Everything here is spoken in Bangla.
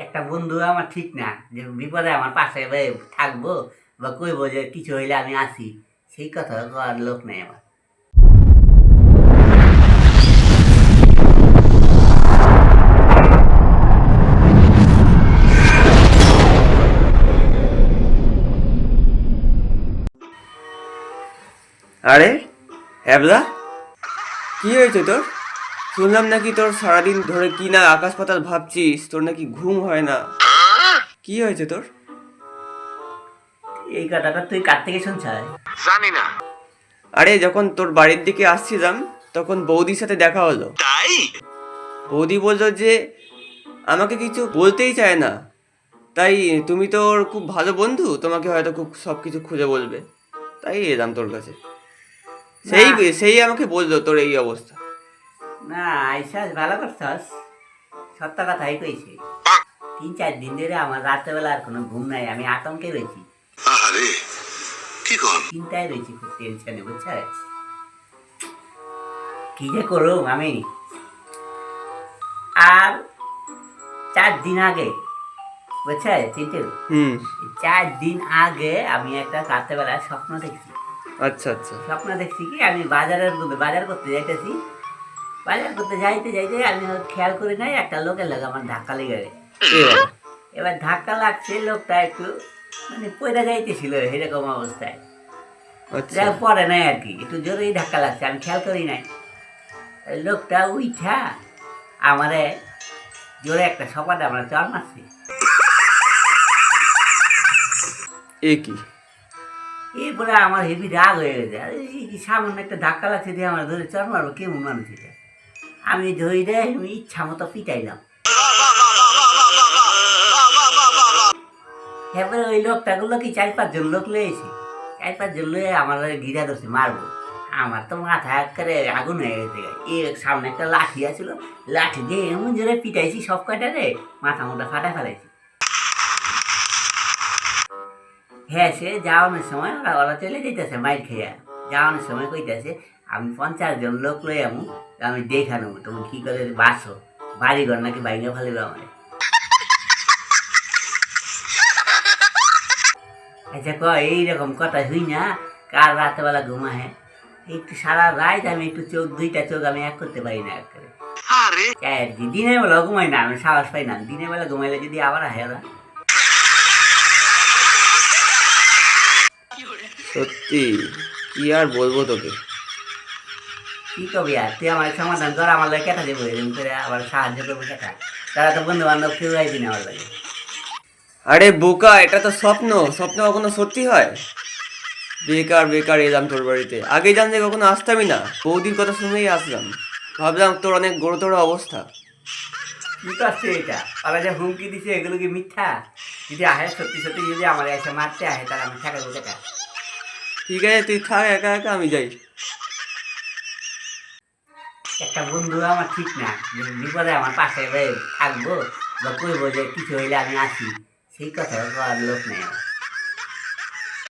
একটা বন্ধু আমার ঠিক না যে বিপদে আমার পাশে থাকবো বা কইবো যে কিছু হইলে আমি আসি, সেই কথা করার লোক নেই আমার। আরে হ্যাবলা, কি হয়েছে তোর? শুনলাম নাকি তোর সারাদিন ধরে কি না আকাশ পাতাল ভাবছিস, তোর নাকি ঘুম হয় না। কি হয়েছে তোর? এই কথাটা তুই কার থেকে শুনছাই? আরে যখন তোর বাড়ির দিকে আসছিলাম তখন বৌদির সাথে দেখা হলো। বৌদি বললো যে আমাকে কিছু বলতেই চায় না, তাই তুমি তোর খুব ভালো বন্ধু, তোমাকে হয়তো খুব সব কিছু খুলে বলবে, তাই এলাম তোর কাছে। সেই না। সেই আমাকে বললো তোর এই অবস্থা। না, আইসাস ভালো করছস, সত্য কথাই কইছি। 3-4 দিন ধরে আমার রাত্রেবেলা আর কোনো ঘুম নাই, আমি আতঙ্কে রয়েছি, আরে কি কর চিন্তায় রয়েছি, খুব টেনশনে, বুঝছিস? কি যে করুম আমি। আর 4 দিন আগে, বুঝছিস চিন্টু, হুম। 4 দিন আগে আমি একটা রাত্রেবেলা স্বপ্ন দেখছি। আচ্ছা আচ্ছা। স্বপ্ন দেখছি কি, আমি বাজার করতে যাইতেছি। বাজার করতে যাইতে যাইতে আমি খেয়াল করি নাই একটা লোকের লাগে আমার ধাক্কা লেগে গেছে। এ বাবা। এবার ধাক্কা লাগছে, লোকটা একটু মানে পয়দা যাইতেছিল এরকম অবস্থায়, আচ্ছা। যা পরে নাই আর কি, একটু জোরেই ধাক্কা লাগছে, আমি খেয়াল করি নাই। লোকটা উঠা আমারে জোরে একটা সপাটে আমরা চর মারছি। এ কি? এরপরে আমার হেভি রাগ হয়ে গেছে, আরে এই কি সামান্য একটা ধাক্কা লাগছে দিয়ে আমার ধরে চর মারবো, কেমন মানুষ এটা। আমি ধরে আমি ইচ্ছা মতো পিটাইলাম। এরপরে ওই লোকটাগুলো কি 4-5 জন লোক লয়েছে, 4-5 জন লয়ে আমার ঘিরা ধরছে মারবো। আমার তো মাথা করে আগুন হয়ে গেছে। এর সামনে একটা লাঠি আছিল, লাঠি দিয়ে এমন জোরে পিটাইছি সব কয়টা রে, মাথা মোটা ফাটা ফেলাইছি। হ্যাঁ, সে যাওয়ানোর সময় ওরা চলে যেতেছে মাইর খেয়া, যাওয়ানোর সময় কইতেছে আমি 50 জন লোক লই আমি দেখানো তুমি কি করে বাসো, বাড়িঘর নাকি বাইরে ফেলিবে আমার। আচ্ছা ক, এইরকম কথা হই না, কার রাতেবেলা ঘুমাহে একটু সারা রাত, আমি একটু দুইটা চোখ আমি এক করতে পারি না এক করে। দিনের বেলা ঘুমাই না, আমি সাহস পাই না, দিনের বেলা ঘুমাইলে যদি আবার আহে ওরা। সত্যি কি আর বলবো তোকে। কি কবি আর, তুই আমার সমাধান কর, আমার লাগে কেটা দেবো এরকম করে, আবার সাহায্য করবো কেটা, তারা তো বন্ধু বান্ধব কেউ আইবি না আমার লাগে। আরে বোকা, এটা তো স্বপ্ন, স্বপ্ন কখনো সত্যি হয়? বেকার বেকার এলাম তোর বাড়িতে, আগে জানলে কখনো আসতামই না, বৌদির কথা শুনেই আসলাম, ভাবলাম তোর অনেক গুরুতর অবস্থা। কি করছে এটা, ওরা যে হুমকি দিছে এগুলো কি মিথ্যা? যদি আহে সত্যি সত্যি, যদি আমার এসে মারতে আহে তাহলে আমি ঠেকাবো কেটা? ঠিক আছে তুই থাক একা একা, আমি যাই। একটা বন্ধু আমার ঠিক না যে বিপদে আমার পাশে থাকবো বা কইবো যে কিছু হইলে আমি আসি, সেই কথা করার লোক নেই আমার।